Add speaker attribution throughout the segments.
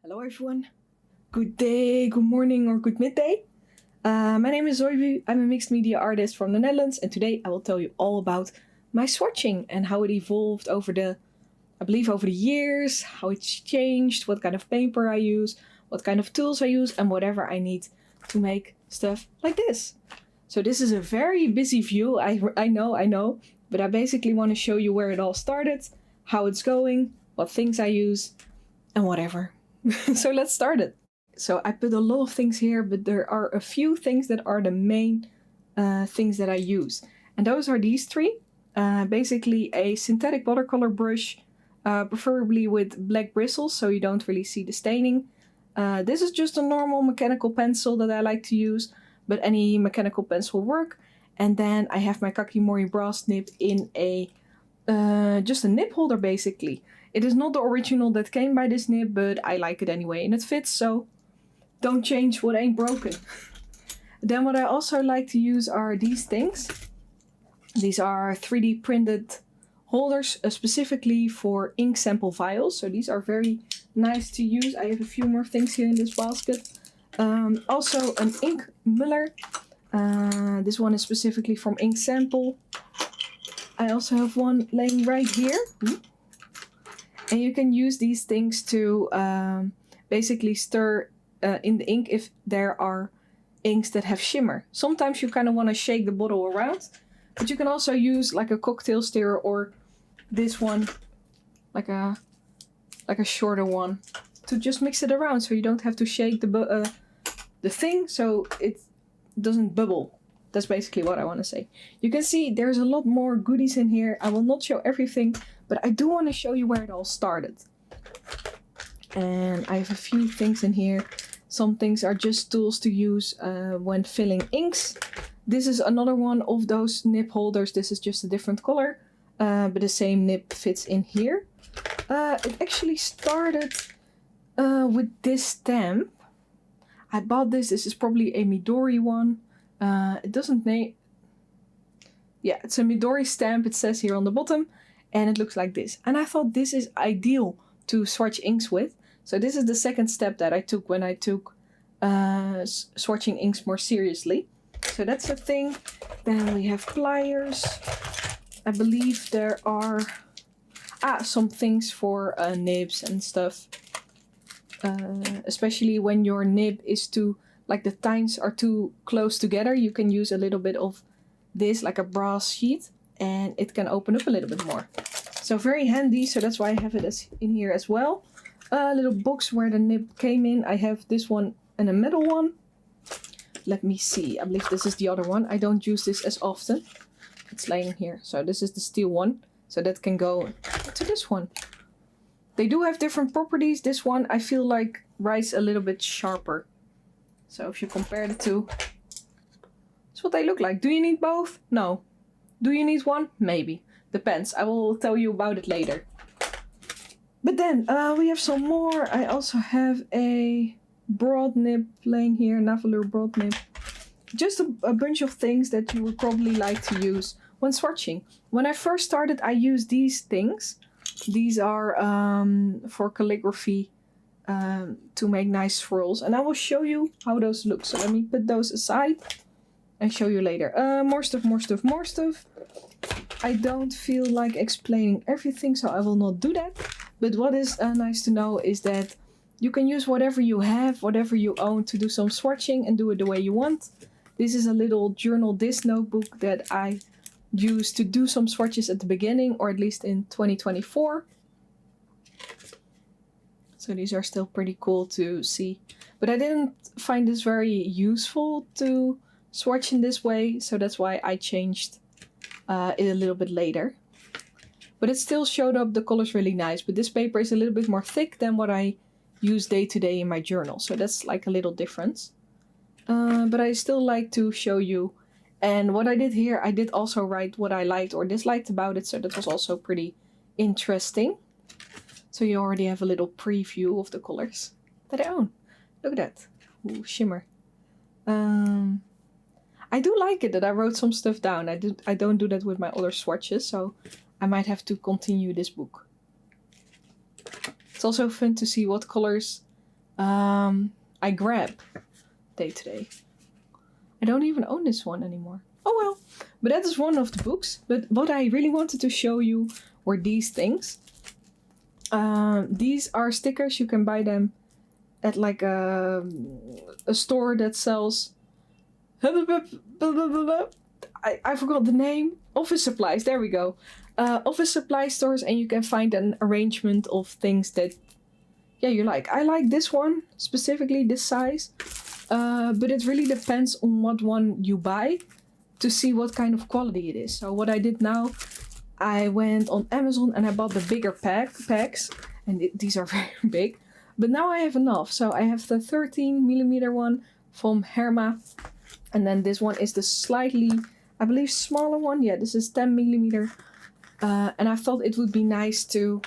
Speaker 1: Hello everyone. Good day, good morning or good midday. My name is Zoibu. I'm a mixed media artist from the Netherlands and today I will tell you all about my swatching and how it evolved over the years, how it's changed, what kind of paper I use, what kind of tools I use and whatever I need to make stuff like this. So this is a very busy view, I know, but I basically want to show you where it all started, how it's going, what things I use and whatever. So let's start it. So I put a lot of things here, but there are a few things that are the main things that I use. And those are these three. Basically a synthetic watercolor brush, preferably with black bristles so you don't really see the staining. This is just a normal mechanical pencil that I like to use, but any mechanical pencil will work. And then I have my Kakimori brass nib in a just a nib holder basically. It is not the original that came by this nib, but I like it anyway and it fits, so don't change what ain't broken. Then what I also like to use are these things. These are 3D printed holders specifically for ink sample vials, so these are very nice to use. I have a few more things here in this basket. Also an ink muller. This one is specifically from ink sample. I also have one laying right here. And you can use these things to basically stir in the ink if there are inks that have shimmer. Sometimes you kind of want to shake the bottle around, but you can also use like a cocktail stirrer or this one, like a shorter one, to just mix it around so you don't have to shake the thing so it doesn't bubble. That's basically what I want to say. You can see there's a lot more goodies in here. I will not show everything, but I do want to show you where it all started. And I have a few things in here. Some things are just tools to use when filling inks. This is another one of those nib holders. This is just a different color, but the same nib fits in here. It actually started with this stamp. I bought this. This is probably a Midori one. It doesn't name. Yeah, it's a Midori stamp, it says here on the bottom, and it looks like this. And I thought this is ideal to swatch inks with. So this is the second step that I took when I took swatching inks more seriously. So that's a thing. Then we have pliers. I believe there are some things for nibs and stuff. Especially when your nib is too, like the tines are too close together, you can use a little bit of this, like a brass sheet, and it can open up a little bit more. So very handy, so that's why I have it in here as well. A little box where the nib came in. I have this one and a metal one. Let me see, I believe this is the other one. I don't use this as often. It's laying here. So this is the steel one, so that can go to this one. They do have different properties. This one I feel like writes a little bit sharper. So if you compare the two, that's what they look like. Do you need both? No. Do you need one? Maybe. Depends. I will tell you about it later. But then we have some more. I also have a broad nib laying here, Navaluur broad nib. Just a bunch of things that you would probably like to use when swatching. When I first started, I used these things. These are for calligraphy. To make nice swirls, and I will show you how those look. So let me put those aside and show you later. More stuff. I don't feel like explaining everything, so I will not do that. But what is nice to know is that you can use whatever you have, whatever you own, to do some swatching and do it the way you want. This is a little journal disc notebook that I used to do some swatches at the beginning, or at least in 2024. So these are still pretty cool to see. But I didn't find this very useful to swatch in this way, so that's why I changed it a little bit later. But it still showed up the colors really nice. But this paper is a little bit more thick than what I use day to day in my journal. So that's like a little difference. But I still like to show you. And what I did here, I did also write what I liked or disliked about it. So that was also pretty interesting. So you already have a little preview of the colors that I own. Look at that. Ooh, shimmer. I do like it that I wrote some stuff down. I don't do that with my other swatches, so I might have to continue this book. It's also fun to see what colors I grab day to day. I don't even own this one anymore. Oh well, but that is one of the books. But what I really wanted to show you were these things. These are stickers. You can buy them at like a store that sells... I forgot the name. Office supplies, there we go. Office supply stores, and you can find an arrangement of things that, yeah, you like. I like this one, specifically this size. But it really depends on what one you buy to see what kind of quality it is. So what I did now, I went on Amazon and I bought the bigger packs. And these are very big. But now I have enough. So I have the 13mm one from Herma. And then this one is the slightly, I believe, smaller one. Yeah, this is 10mm. And I thought it would be nice to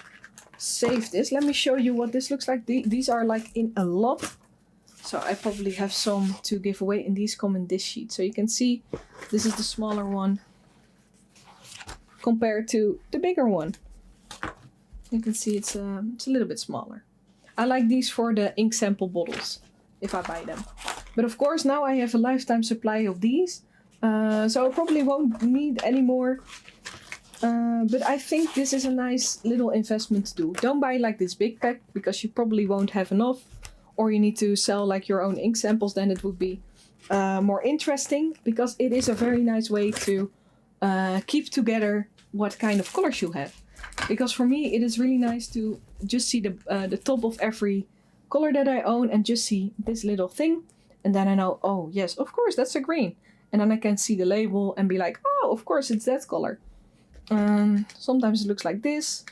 Speaker 1: save this. Let me show you what this looks like. These are like in a lot. So I probably have some to give away, and these come in this sheet. So you can see this is the smaller one compared to the bigger one. You can see it's a little bit smaller. I like these for the ink sample bottles if I buy them. But of course now I have a lifetime supply of these. So I probably won't need any more. But I think this is a nice little investment to do. Don't buy like this big pack because you probably won't have enough. Or you need to sell like your own ink samples, then it would be more interesting. Because it is a very nice way to keep together what kind of colors you have. Because for me it is really nice to just see the top of every color that I own and just see this little thing. And then I know, oh yes, of course that's a green. And then I can see the label and be like, oh, of course it's that color. Sometimes it looks like this.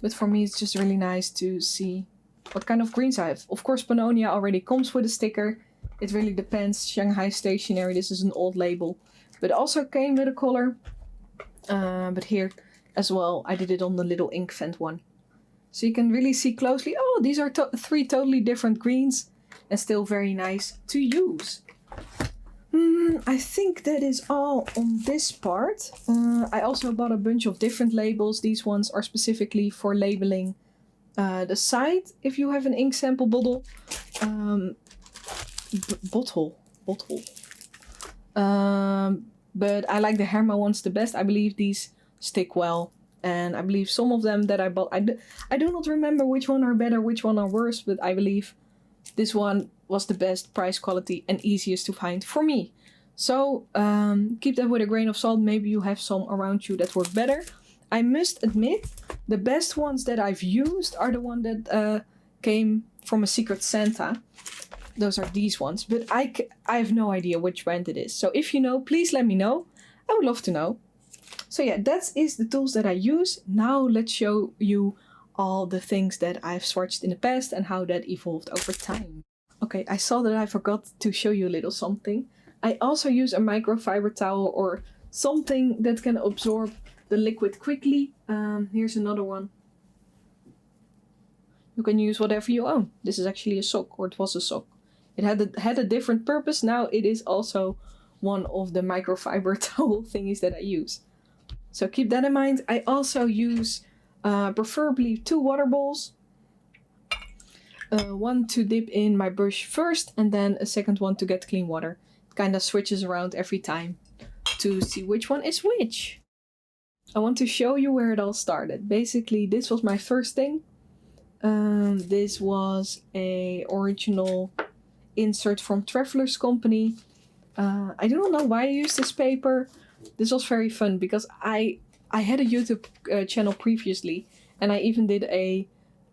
Speaker 1: But for me it's just really nice to see what kind of greens I have. Of course Pennonia already comes with a sticker. It really depends. Shanghai Stationery, this is an old label. But also came with a color. But here as well, I did it on the little Inkvent one. So you can really see closely, oh, these are three totally different greens. And still very nice to use. I think that is all on this part. I also bought a bunch of different labels. These ones are specifically for labeling the side if you have an ink sample bottle. Bottle. But I like the Herma ones the best. I believe these stick well. And I believe some of them that I bought, I do not remember which one are better, which one are worse, but I believe this one was the best price quality and easiest to find for me. So keep that with a grain of salt. Maybe you have some around you that work better. I must admit, the best ones that I've used are the one that came from a Secret Santa. Those are these ones, but I have no idea which brand it is. So if you know, please let me know. I would love to know. So yeah, that is the tools that I use. Now let's show you all the things that I've swatched in the past and how that evolved over time. Okay, I saw that I forgot to show you a little something. I also use a microfiber towel or something that can absorb the liquid quickly. Here's another one. You can use whatever you own. This is actually a sock, or it was a sock. It had a different purpose. Now it is also one of the microfiber towel thingies that I use. So keep that in mind. I also use preferably 2 water bowls. One to dip in my brush first and then a second one to get clean water. It kind of switches around every time to see which one is which. I want to show you where it all started. Basically, this was my first thing. This was a original insert from Traveler's Company. I do not know why I used this paper. This was very fun because I had a YouTube channel previously, and I even did a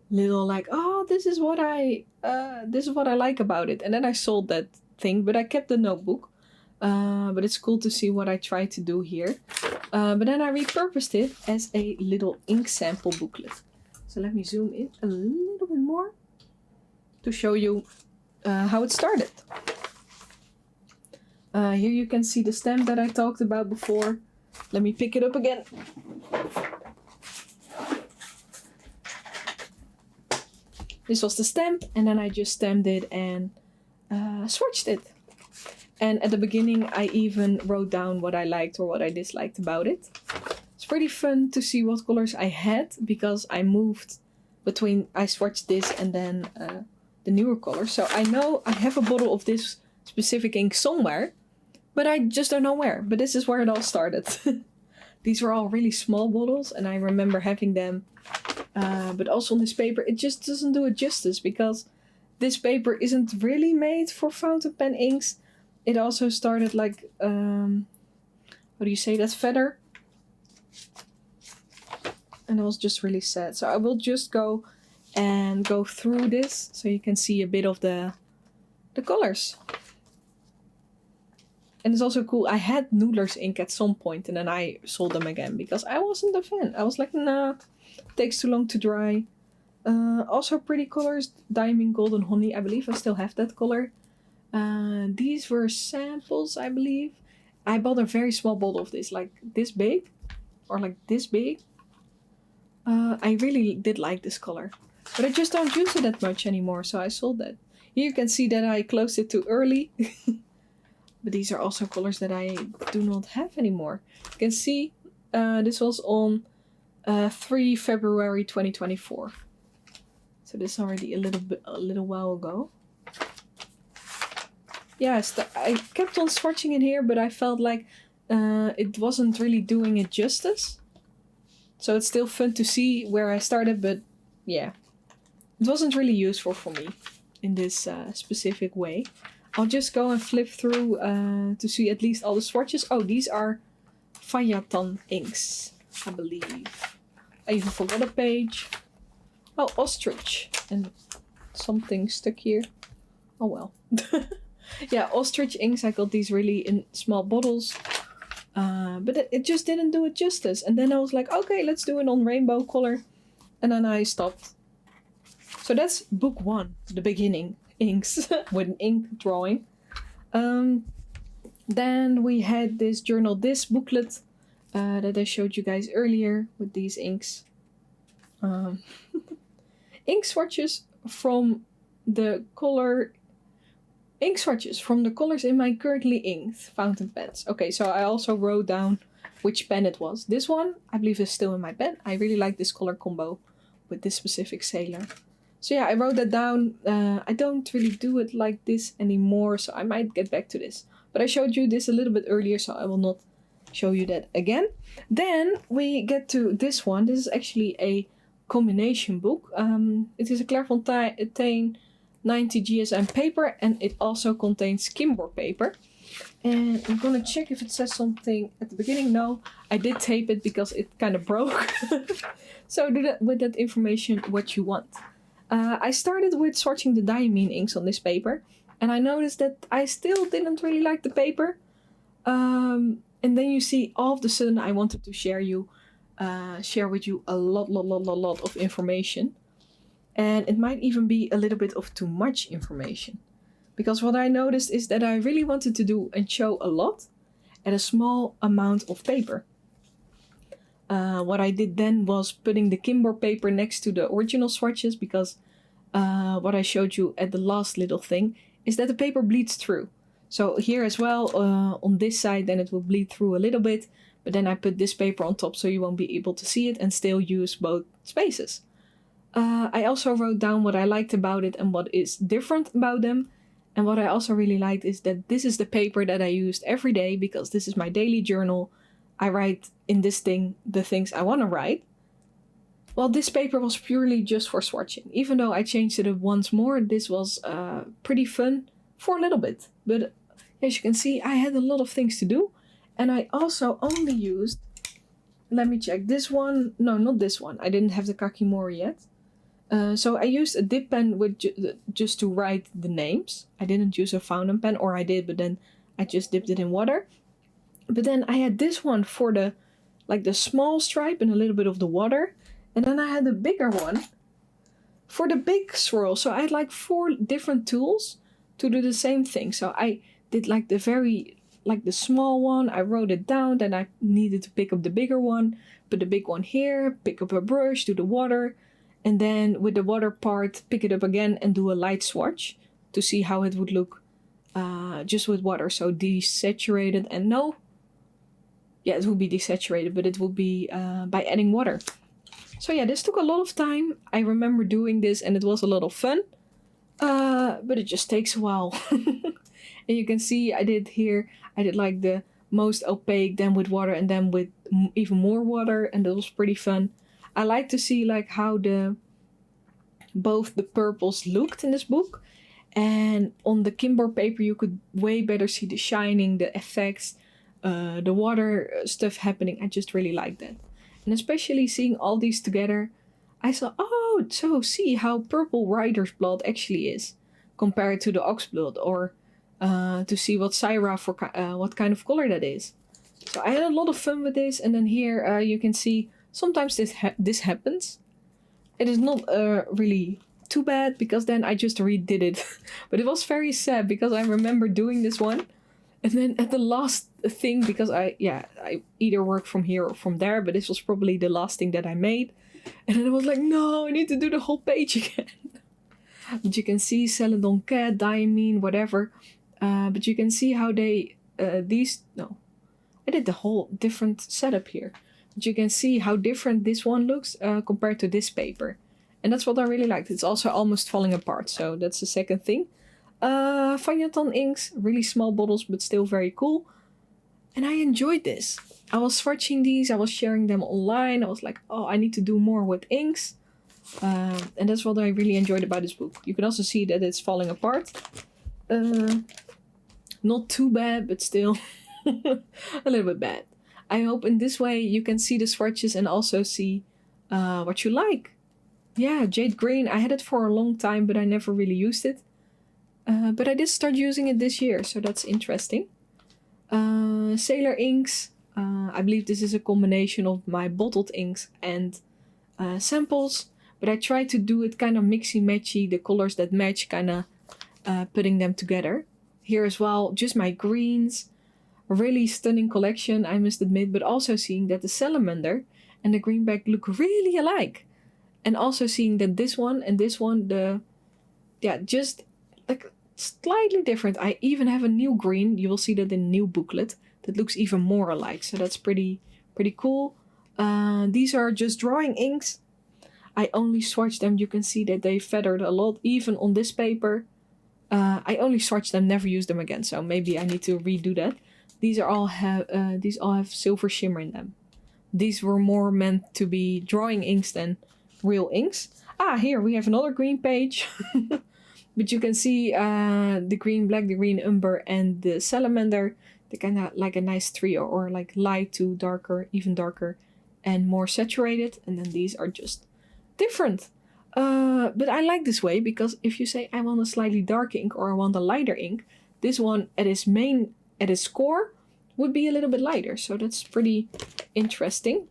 Speaker 1: little like, oh, this is what I like about it, and then I sold that thing, but I kept the notebook. But it's cool to see what I tried to do here. But then I repurposed it as a little ink sample booklet. So let me zoom in a little bit more to show you how it started. Here you can see the stamp that I talked about before. Let me pick it up again. This was the stamp, and then I just stamped it and swatched it. And at the beginning I even wrote down what I liked or what I disliked about it. It's pretty fun to see what colors I had because I moved between, I swatched this and then the newer colors. So I know I have a bottle of this specific ink somewhere, but I just don't know where. But this is where it all started. These were all really small bottles, and I remember having them. But also on this paper, it just doesn't do it justice, because this paper isn't really made for fountain pen inks. It also started like, how do you say that, feather? And it was just really sad. So I will just go through this so you can see a bit of the colors. And it's also cool. I had Noodler's ink at some point, and then I sold them again because I wasn't a fan. I was like, nah, it takes too long to dry. Also pretty colors. Diamine Golden Honey. I believe I still have that color. These were samples, I believe. I bought a very small bottle of this, like this big, or like this big. I really did like this color, but I just don't use it that much anymore, so I sold that. Here you can see that I closed it too early. But these are also colors that I do not have anymore. You can see this was on 3 February 2024. So this is already a little while ago. Yes, I kept on swatching in here, but I felt like it wasn't really doing it justice. So it's still fun to see where I started, but yeah, it wasn't really useful for me in this specific way. I'll just go and flip through to see at least all the swatches. Oh, these are Fayatan inks, I believe. I even forgot a page. Oh, ostrich. And something stuck here. Oh well. Yeah, ostrich inks. I got these really in small bottles. But it just didn't do it justice. And then I was like, okay, let's do it on rainbow color. And then I stopped. So that's book 1, the beginning inks with an ink drawing. Then we had this journal, this booklet that I showed you guys earlier with these inks. Ink swatches from the color. Ink swatches from the colors in my currently inked fountain pens. Okay, so I also wrote down which pen it was. This one, I believe, is still in my pen. I really like this color combo with this specific sailor. So yeah, I wrote that down. I don't really do it like this anymore, so I might get back to this. But I showed you this a little bit earlier, so I will not show you that again. Then we get to this one. This is actually a combination book. It is a Clairefontaine 90 GSM paper, and it also contains Kimber paper. And I'm gonna check if it says something at the beginning. No, I did tape it because it kind of broke. So do that with that information what you want. I started with swatching the Diamine inks on this paper, and I noticed that I still didn't really like the paper. And then you see all of a sudden I wanted to share with you a lot of information. And it might even be a little bit of too much information. Because what I noticed is that I really wanted to do and show a lot at a small amount of paper. What I did then was putting the Kimber paper next to the original swatches, because what I showed you at the last little thing is that the paper bleeds through. So here as well, on this side, then it will bleed through a little bit, but then I put this paper on top so you won't be able to see it and still use both spaces. I also wrote down what I liked about it and what is different about them. And what I also really liked is that this is the paper that I used every day, because this is my daily journal. I write in this thing the things I want to write. Well, this paper was purely just for swatching. Even though I changed it up once more, this was pretty fun for a little bit. But as you can see, I had a lot of things to do. And I also only used, let me check, this one. No, not this one. I didn't have the Kakimori yet. So I used a dip pen with just to write the names. I didn't use a fountain pen, or I did, but then I just dipped it in water. But then I had this one for the small stripe and a little bit of the water. And then I had a bigger one for the big swirl. So I had like 4 different tools to do the same thing. So I did like the small one. I wrote it down. Then I needed to pick up the bigger one, put the big one here, pick up a brush, do the water. And then with the water part, pick it up again and do a light swatch to see how it would look just with water. So desaturated and no. Yeah, it would be desaturated, but it would be by adding water. So yeah, this took a lot of time. I remember doing this and it was a lot of fun. But it just takes a while. And you can see I did like the most opaque, then with water, and then with even more water, and that was pretty fun. I like to see like how both the purples looked in this book, and on the Kimber paper you could way better see the shining, the effects, the water stuff happening. I just really like that, and especially seeing all these together, I saw, oh, so see how purple rider's blood actually is compared to the ox blood, or to see what Syra for what kind of color that is. So I had a lot of fun with this, and then here you can see sometimes this happens. It is not really too bad because then I just redid it, but it was very sad because I remember doing this one, and then at the last thing, because I either work from here or from there, but this was probably the last thing that I made, and then I was like, no, I need to do the whole page again. But you can see Celadon Cat, Diamine, whatever. But you can see how I did the whole different setup here. But you can see how different this one looks compared to this paper. And that's what I really liked. It's also almost falling apart, so that's the second thing. Fagnaton inks, really small bottles, but still very cool. And I enjoyed this. I was swatching these, I was sharing them online. I was like, oh, I need to do more with inks. And that's what I really enjoyed about this book. You can also see that it's falling apart. Not too bad, but still a little bit bad. I hope in this way you can see the swatches and also see what you like. Yeah, Jade Green, I had it for a long time, but I never really used it. But I did start using it this year, so that's interesting. Sailor inks. I believe this is a combination of my bottled inks and samples, but I try to do it kind of mixy-matchy, the colors that match, kind of putting them together. Here as well, just my greens. A really stunning collection, I must admit, but also seeing that the salamander and the greenback look really alike. And also seeing that this one and this one, just like slightly different. I even have a new green, you will see that in the new booklet, that looks even more alike. So that's pretty cool. These are just drawing inks. I only swatched them. You can see that they feathered a lot, even on this paper. I only swatched them, never used them again. So maybe I need to redo that. These all have silver shimmer in them. These were more meant to be drawing inks than real inks. Here we have another green page. But you can see the green black, the green umber, and the salamander. They're kind of like a nice trio, or like light to darker, even darker, and more saturated. And then these are just different. But I like this way because if you say I want a slightly dark ink or I want a lighter ink, this one at its core would be a little bit lighter. So that's pretty interesting.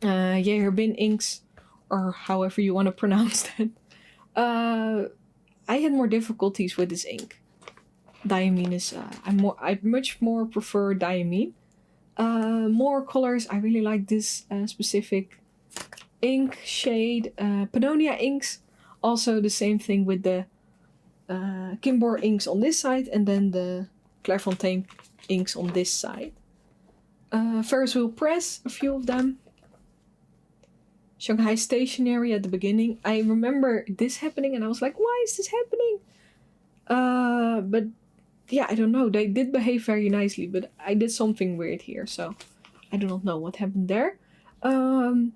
Speaker 1: Bin inks, or however you want to pronounce that. I had more difficulties with this ink. Diamine is I much more prefer Diamine. More colors. I really like this specific ink shade. Pennonia inks. Also the same thing with the Kimber inks on this side, and then the Clairefontaine inks on this side. Ferris Wheel Press, a few of them. Shanghai Stationery at the beginning. I remember this happening and I was like, why is this happening? But yeah, I don't know. They did behave very nicely, but I did something weird here, so I do not know what happened there. Diamine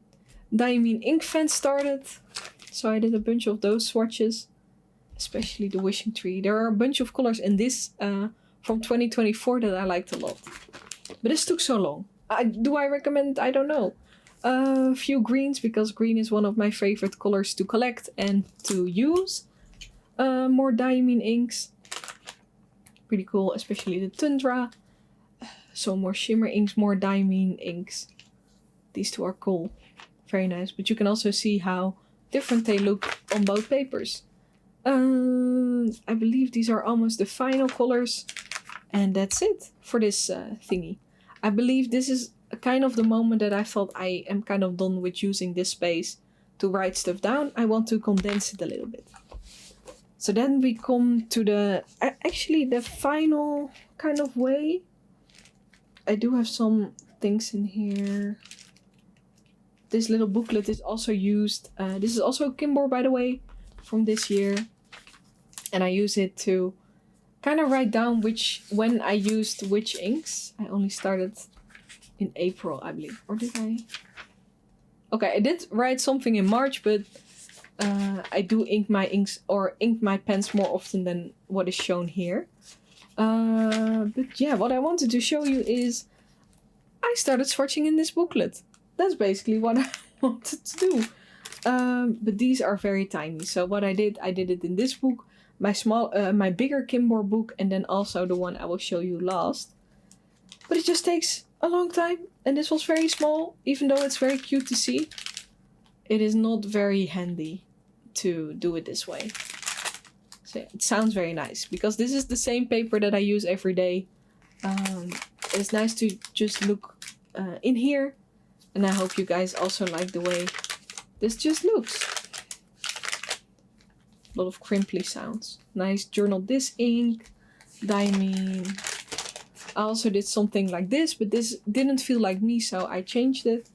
Speaker 1: Inkvent started, so I did a bunch of those swatches, especially the Wishing Tree. There are a bunch of colors in this from 2024 that I liked a lot. But this took so long. Do I recommend? I don't know. A few greens, because green is one of my favorite colors to collect and to use. More Diamine inks. Pretty cool, especially the Tundra. So more shimmer inks, more Diamine inks. These two are cool. Very nice. But you can also see how different they look on both papers. I believe these are almost the final colors. And that's it for this thingy. I believe this is kind of the moment that I thought I am kind of done with using this space to write stuff down. I want to condense it a little bit. So then we come to the final kind of way. I do have some things in here. This little booklet is also used. This is also Kimber, by the way, from this year. And I use it to kind of write down when I used which inks. I only started in April, I believe. Or did I? Okay, I did write something in March, but I do ink my inks or ink my pens more often than what is shown here. But yeah, what I wanted to show you is I started swatching in this booklet. That's basically what I wanted to do. But these are very tiny. So what I did it in this book, my bigger Kimbor book, and then also the one I will show you last. But it just takes a long time, and this was very small, even though it's very cute to see. It is not very handy to do it this way. So it sounds very nice, because this is the same paper that I use every day. It's nice to just look in here, and I hope you guys also like the way this just looks. A lot of crimply sounds. Nice Journal This ink, Diamine. I also did something like this, but this didn't feel like me, so I changed it.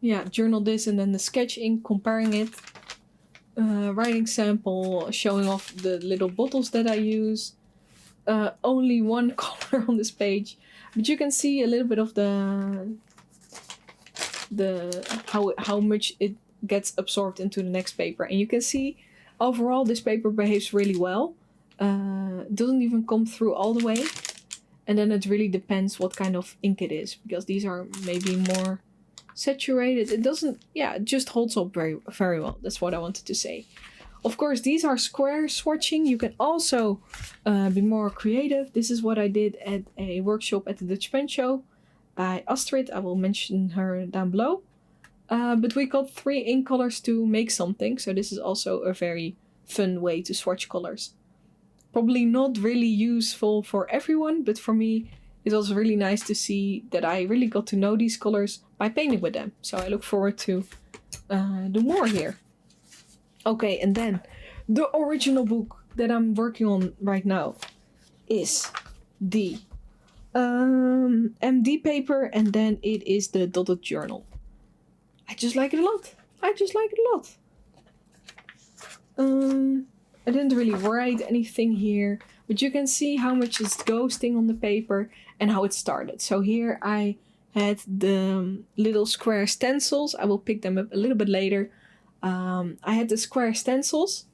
Speaker 1: Yeah, Journal This and then the sketch ink, comparing it. Writing sample, showing off the little bottles that I use. Only one color on this page, but you can see a little bit of how much it gets absorbed into the next paper, and you can see overall this paper behaves really well. Doesn't even come through all the way, and then it really depends what kind of ink it is, because these are maybe more saturated. It doesn't, yeah, it just holds up very, very well. That's what I wanted to say. Of course, these are square swatching. You can also be more creative. This is what I did at a workshop at the Dutch Pen Show by Astrid. I will mention her down below. But we got 3 ink colors to make something, so this is also a very fun way to swatch colors. Probably not really useful for everyone, but for me it was really nice to see that I really got to know these colors by painting with them. So I look forward to do more here. Okay, and then the original book that I'm working on right now is the MD paper, and then it is the dotted journal. I just like it a lot. I didn't really write anything here, but you can see how much is ghosting on the paper and how it started. So here I had the little square stencils. I will pick them up a little bit later. I had the square stencils,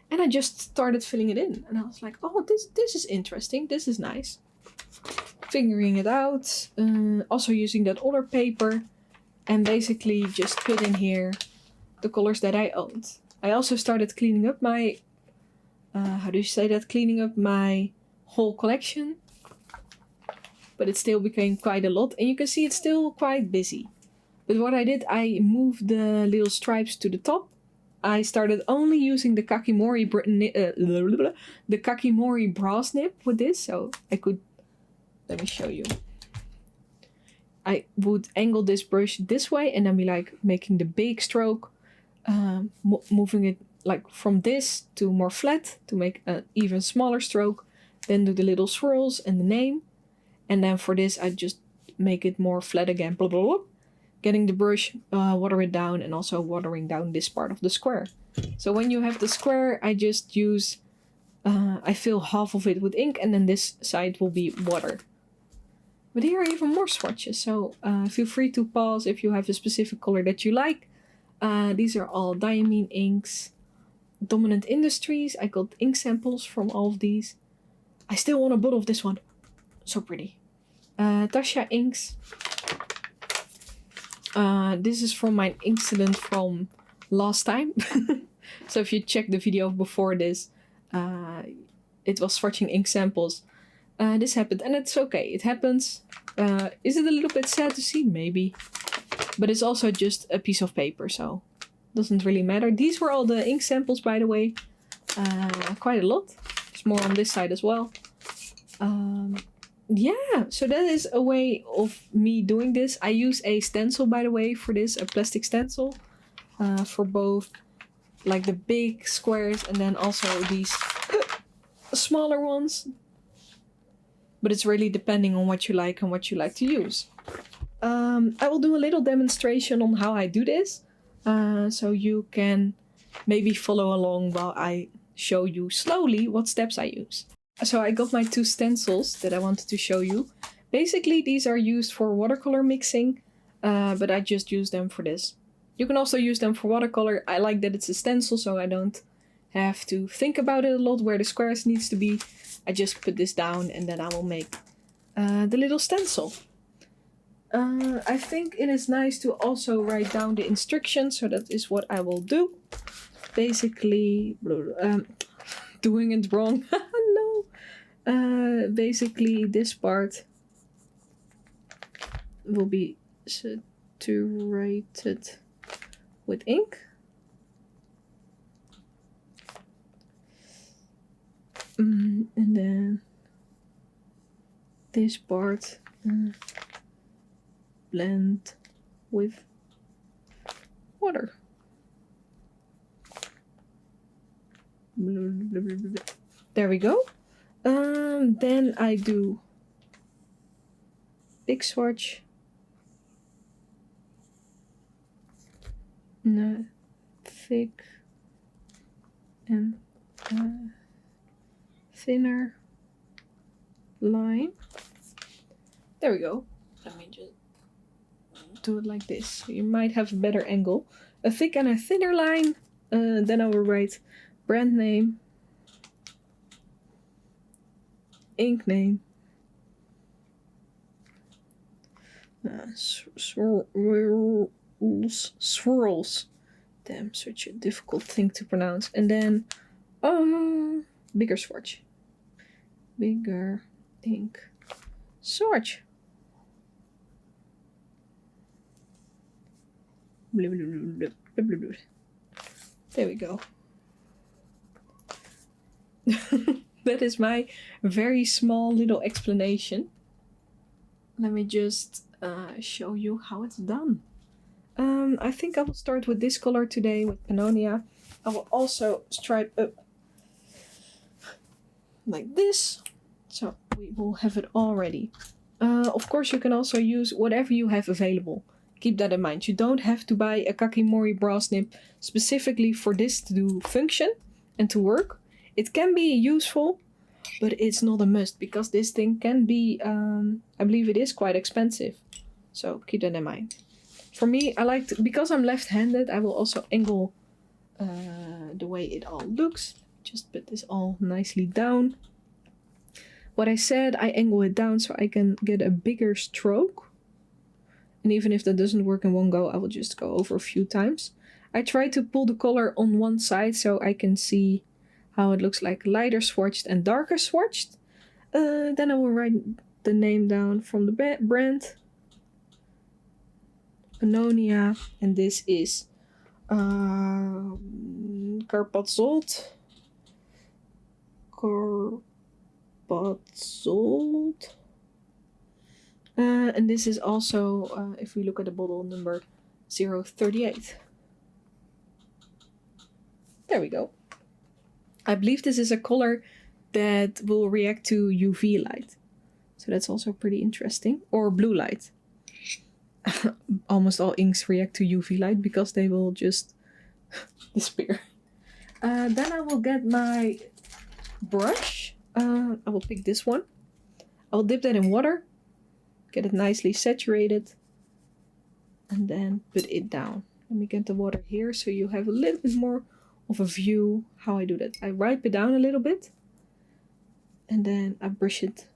Speaker 1: and I just started filling it in, and I was like, oh, this is interesting, this is nice. Figuring it out, also using that other paper, and basically just put in here the colors that I owned. I also started cleaning up my, cleaning up my whole collection, but it still became quite a lot, and you can see it's still quite busy. But what I did, I moved the little stripes to the top. I started only using the Kakimori brass nib with this, so I could, let me show you. I would angle this brush this way and then be like making the big stroke, moving it like from this to more flat to make an even smaller stroke, then do the little swirls and the name, and then for this I just make it more flat again, blah blah blah. Getting the brush, water it down, and also watering down this part of the square. So when you have the square, I just use, I fill half of it with ink, and then this side will be water. But here are even more swatches, so feel free to pause if you have a specific color that you like. These are all Diamine inks. Dominant Industries, I got ink samples from all of these. I still want a bottle of this one. So pretty. Tasha inks. This is from my incident from last time. So if you check the video before this, it was swatching ink samples. This happened, and it's okay. It happens. Is it a little bit sad to see? Maybe. But it's also just a piece of paper, so doesn't really matter. These were all the ink samples, by the way. Quite a lot. There's more on this side as well. Yeah, so that is a way of me doing this. I use a stencil, by the way, for this, a plastic stencil, for both like the big squares and then also these smaller ones. But it's really depending on what you like and what you like to use. I will do a little demonstration on how I do this. so you can maybe follow along while I show you slowly what steps I use. So I got my 2 stencils that I wanted to show you. Basically, these are used for watercolor mixing, but I just use them for this. You can also use them for watercolor. I like that it's a stencil, so I don't have to think about it a lot where the squares needs to be. I just put this down and then I will make the little stencil. I think it is nice to also write down the instructions, so that is what I will do. Basically, doing it wrong. No. Basically, this part will be saturated with ink. And then this part blend with water. There we go. Then I do big swatch, thick and thinner line. There we go. Let me just do it like this. So you might have a better angle. A thick and a thinner line. Then I will write brand name, ink name, swirls. Damn, such a difficult thing to pronounce. And then bigger swatch. Bigger ink swatch. There we go. That is my very small little explanation. Let me just show you how it's done. I think I will start with this color today with Pennonia. I will also stripe up like this, so we will have it all ready. Of course, you can also use whatever you have available. Keep that in mind. You don't have to buy a Kakimori brass nib specifically for this to do function and to work. It can be useful, but it's not a must because this thing can be, I believe it is quite expensive. So keep that in mind. For me, I like to, because I'm left-handed, I will also angle the way it all looks. Just put this all nicely down. What I said, I angle it down so I can get a bigger stroke. And even if that doesn't work in one go, I will just go over a few times. I try to pull the color on one side so I can see how it looks like lighter swatched and darker swatched. Then I will write the name down from the brand. Pennonia, and this is Karpatzöld. Karpatzöld. And this is also, if we look at the bottle, number 038. There we go. I believe this is a color that will react to UV light. So that's also pretty interesting. Or blue light. Almost all inks react to UV light because they will just disappear. Then I will get my brush. I will pick this one. I will dip that in water. Get it nicely saturated. And then put it down. Let me get the water here so you have a little bit more of a view how I do that. I wipe it down a little bit. And then I brush it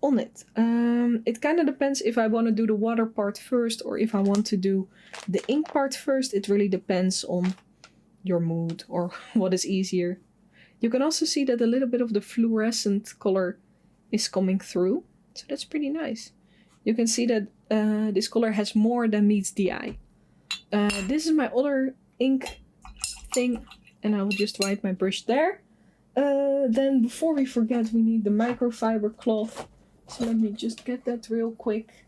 Speaker 1: on it. It kind of depends if I want to do the water part first or if I want to do the ink part first. It really depends on your mood or what is easier. You can also see that a little bit of the fluorescent color is coming through. So that's pretty nice. You can see that this color has more than meets the eye. This is my other ink thing and I will just wipe my brush there. Then before we forget, we need the microfiber cloth. So let me just get that real quick.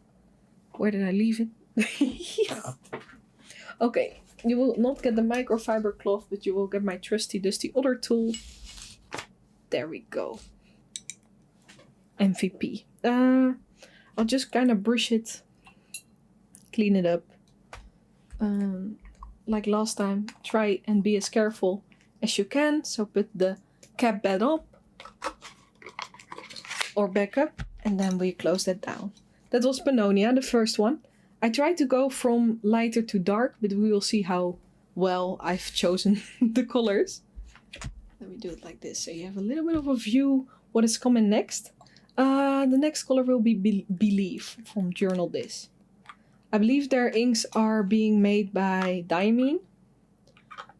Speaker 1: Where did I leave it? Yes. Okay, you will not get the microfiber cloth, but you will get my trusty dusty other tool. There we go. MVP. I'll just kind of brush it, clean it up. like last time, try and be as careful as you can. So put the cap back up or back up, and then we close that down. That was Pennonia, the first one. I tried to go from lighter to dark, but we will see how well I've chosen the colors. Let me do it like this, so you have a little bit of a view what is coming next. The next color will be Believe from Journal This. I believe their inks are being made by Diamine,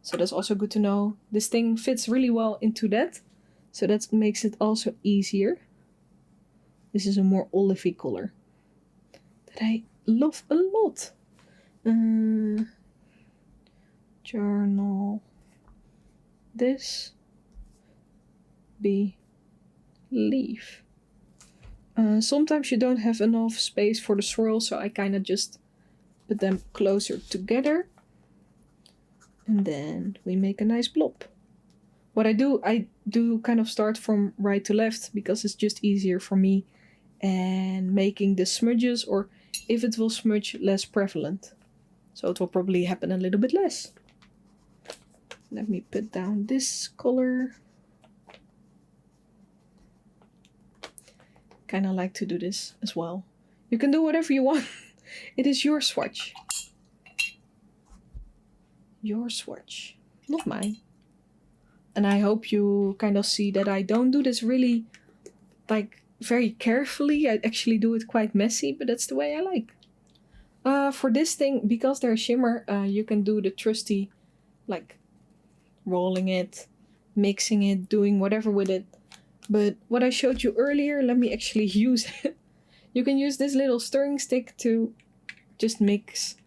Speaker 1: so that's also good to know. This thing fits really well into that, so that makes it also easier. This is a more olivey color that I love a lot. Journal This Believe. Sometimes you don't have enough space for the swirl, so I kind of just put them closer together. And then we make a nice blob. What I do kind of start from right to left because it's just easier for me, and making the smudges, or if it will smudge, less prevalent. So it will probably happen a little bit less. Let me put down this color. Kind of like to do this as well. You can do whatever you want. It is your swatch. Your swatch, not mine. And I hope you kind of see that I don't do this really like very carefully. I actually do it quite messy, but that's the way I like. For this thing, because they're shimmer, you can do the trusty, like rolling it, mixing it, doing whatever with it. But what I showed you earlier, let me actually use it. You can use this little stirring stick to just mix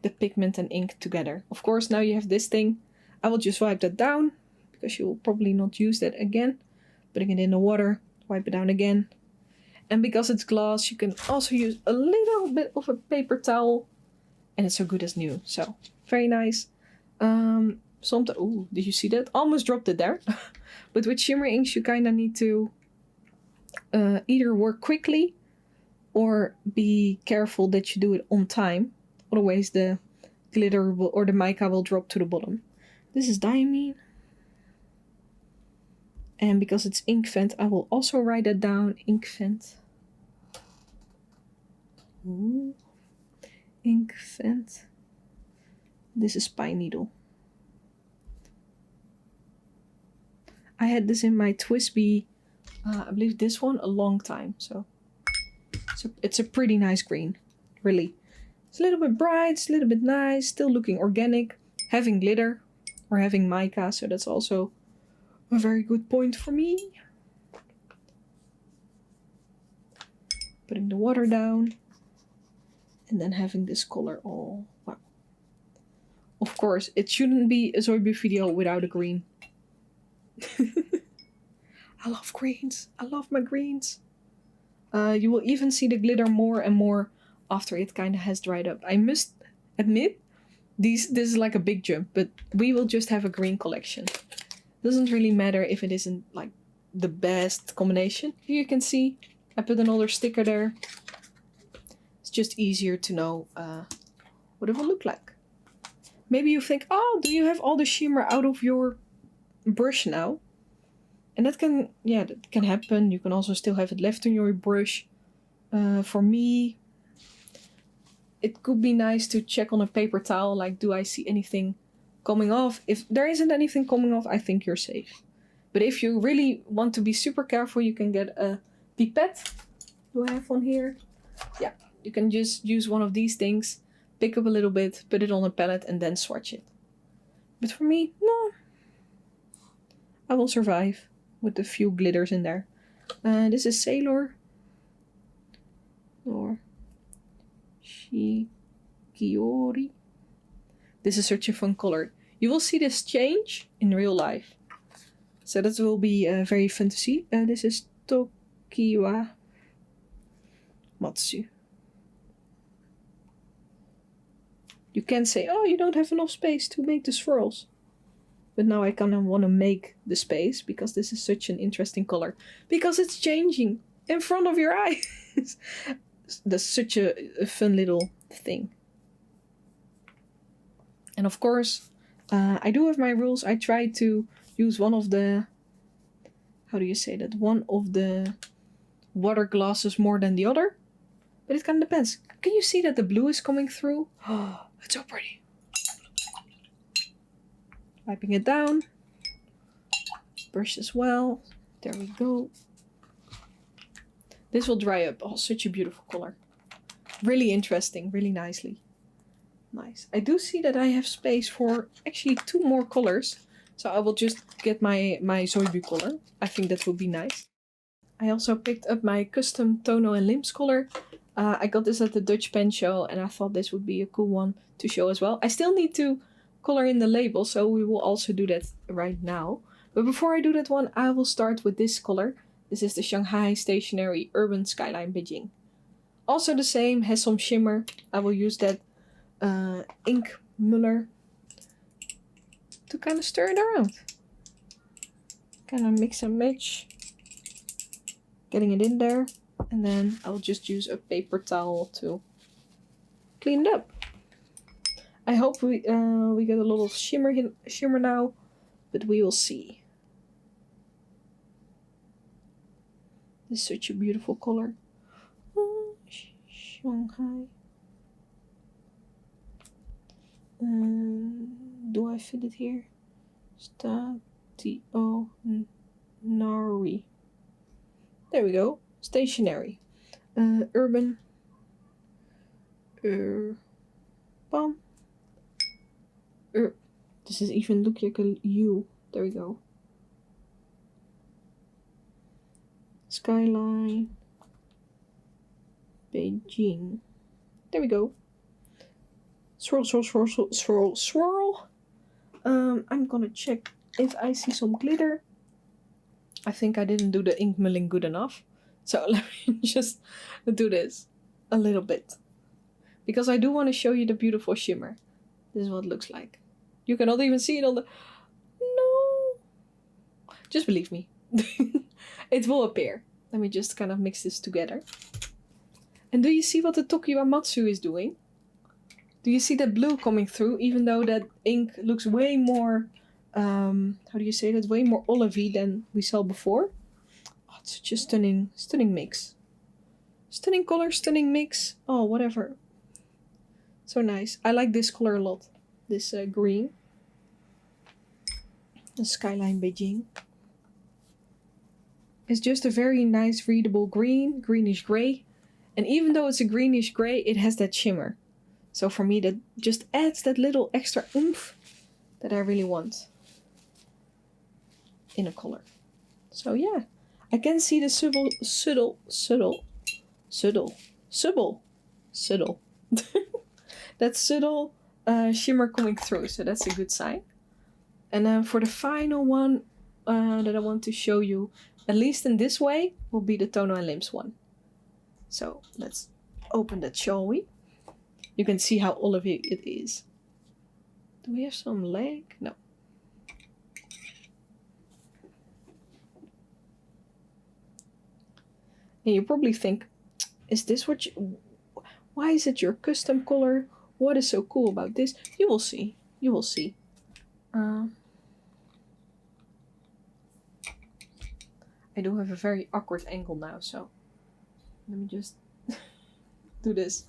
Speaker 1: the pigment and ink together. Of course, now you have this thing. I will just wipe that down, because you will probably not use that again. Putting it in the water, wipe it down again. And because it's glass, you can also use a little bit of a paper towel, and it's so good as new. So, very nice. Sometimes, oh, did you see that? Almost dropped it there. But with shimmer inks, you kind of need to either work quickly or be careful that you do it on time. Otherwise, the glitter will, or the mica will drop to the bottom. This is Diamine. And because it's Inkvent, I will also write that down. Inkvent. Ooh. Inkvent. This is Pine Needle. I had this in my Twisby, I believe this one, a long time. So it's a pretty nice green, really. It's a little bit bright, it's a little bit nice, still looking organic, having glitter or having mica, so that's also a very good point for me. Putting the water down and then having this color all, wow. Of course, it shouldn't be a Zoibe video without a green. I love greens. I love my greens. You will even see the glitter more and more after it kind of has dried up. I must admit, this is like a big jump, but we will just have a green collection. Doesn't really matter if it isn't like the best combination. Here you can see I put another sticker there. It's just easier to know what it will look like. Maybe you think, oh, do you have all the shimmer out of your brush now? And that can happen. You can also still have it left on your brush. For me, it could be nice to check on a paper towel, like, do I see anything coming off? If there isn't anything coming off, I think you're safe. But if you really want to be super careful, you can get a pipette. Do I have one here? Yeah, you can just use one of these things, pick up a little bit, put it on a palette, and then swatch it. But for me, no. I will survive with a few glitters in there. This is Sailor. Or Shikiori. This is such a fun color. You will see this change in real life. So that will be very fun to see. This is Tokiwa Matsu. You can say, oh, you don't have enough space to make the swirls. But now I kind of want to make the space because this is such an interesting color. Because it's changing in front of your eyes. That's such a fun little thing. And of course, I do have my rules. I try to use one of the, how do you say that? One of the water glasses more than the other. But it kind of depends. Can you see that the blue is coming through? Oh, it's so pretty. Wiping it down. Brush as well. There we go. This will dry up. Oh, such a beautiful color. Really interesting. Really nicely. Nice. I do see that I have space for actually 2 more colors. So I will just get my Zoibu color. I think that would be nice. I also picked up my custom Tono and Limbs color. I got this at the Dutch pen show and I thought this would be a cool one to show as well. I still need to color in the label, so we will also do that right now. But before I do that one, I will start with this color. This is the Shanghai Stationery Urban Skyline Beijing. Also the same, has some shimmer. I will use that ink muller to kind of stir it around. Kind of mix and match. Getting it in there. And then I'll just use a paper towel to clean it up. I hope we get a lot of shimmer now, but we will see. This is such a beautiful color. Oh, Shanghai. Do I fit it here? Stationery. There we go. Stationery. Urban. Bam. This is even look like a U. There we go. Skyline. Beijing. There we go. Swirl, swirl, swirl, swirl, swirl, swirl. I'm gonna check if I see some glitter. I think I didn't do the ink milling good enough. So let me just do this a little bit. Because I do want to show you the beautiful shimmer. This is what it looks like. You cannot even see it on the... No! Just believe me. It will appear. Let me just kind of mix this together. And do you see what the Tokiwamatsu is doing? Do you see that blue coming through? Even though that ink looks way more... how do you say that? Way more olivey than we saw before. Oh, it's such a stunning mix. Stunning color, stunning mix. Oh, whatever. So nice. I like this color a lot. This green. The Skyline Beijing. It's just a very nice readable green, greenish gray. And even though it's a greenish gray, it has that shimmer. So for me, that just adds that little extra oomph that I really want in a color. So yeah, I can see the subtle that subtle shimmer coming through. So that's a good sign. And then for the final one that I want to show you, at least in this way, will be the Tono and Limbs one. So let's open that, shall we? You can see how olivey it is. Do we have some leg? No. And you probably think, is this what you... Why is it your custom color? What is so cool about this? You will see. You will see. I do have a very awkward angle now, so let me just do this.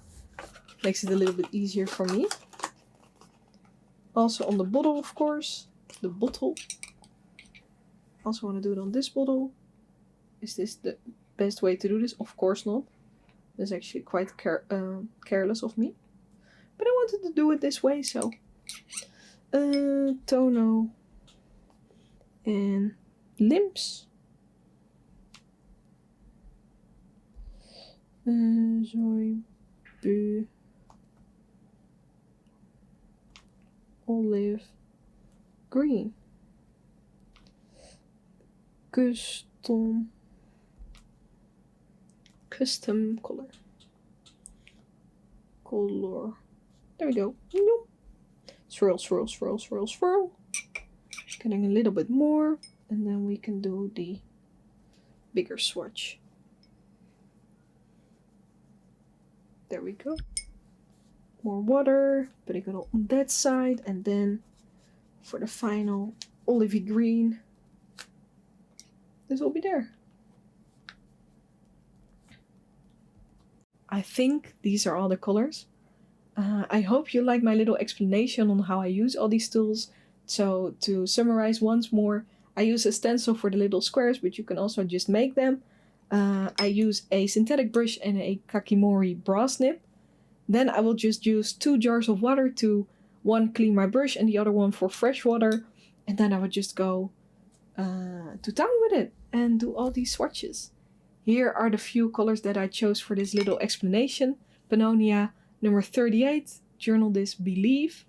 Speaker 1: Makes it a little bit easier for me. Also on the bottle, of course. The bottle. Also want to do it on this bottle. Is this the best way to do this? Of course not. That's actually quite careless of me. But I wanted to do it this way, so... Tono and Limbs. Zoibu. Olive green. Custom color. There we go. Swirl, swirl, swirl, swirl, swirl. Getting a little bit more, and then we can do the bigger swatch. There we go. More water, putting it all on that side, and then for the final olivey green, this will be there. I think these are all the colors. I hope you like my little explanation on how I use all these tools. So to summarize once more, I use a stencil for the little squares, but you can also just make them. I use a synthetic brush and a Kakimori brass nib. Then I will just use 2 jars of water to one clean my brush and the other one for fresh water. And then I would just go to town with it and do all these swatches. Here are the few colors that I chose for this little explanation. Pennonia number 38, Journal This Believe,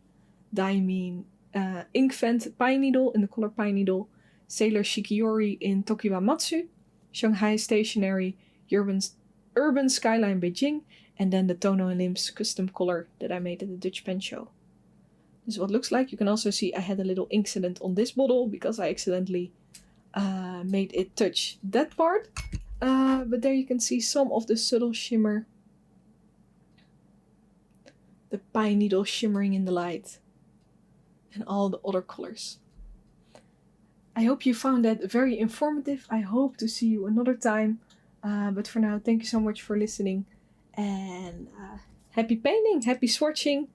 Speaker 1: Diamine Inkvent Pine Needle in the color Pine Needle, Sailor Shikiori in Tokiwa Matsu, Shanghai Stationery Urban Skyline Beijing, and then the Tono and Limbs custom color that I made at the Dutch Pen Show. This is what it looks like. You can also see I had a little incident on this bottle because I accidentally made it touch that part. But there you can see some of the subtle shimmer. The pine needle shimmering in the light. And all the other colors. I hope you found that very informative. I hope to see you another time. But for now, thank you so much for listening. And happy painting, happy swatching,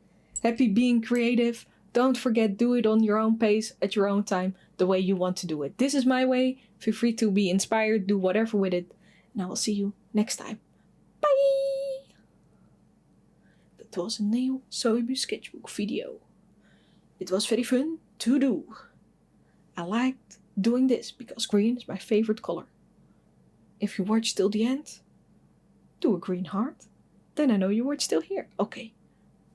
Speaker 1: happy being creative. Don't forget, do it on your own pace, at your own time, the way you want to do it. This is my way. Feel free to be inspired, do whatever with it. And I will see you next time. Bye! That was a Neo Soybu sketchbook video. It was very fun to do. I liked doing this because green is my favorite color. If you watch till the end, do a green heart. Then I know you watch till here. Okay.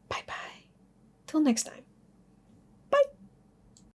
Speaker 1: Bye bye. Till next time.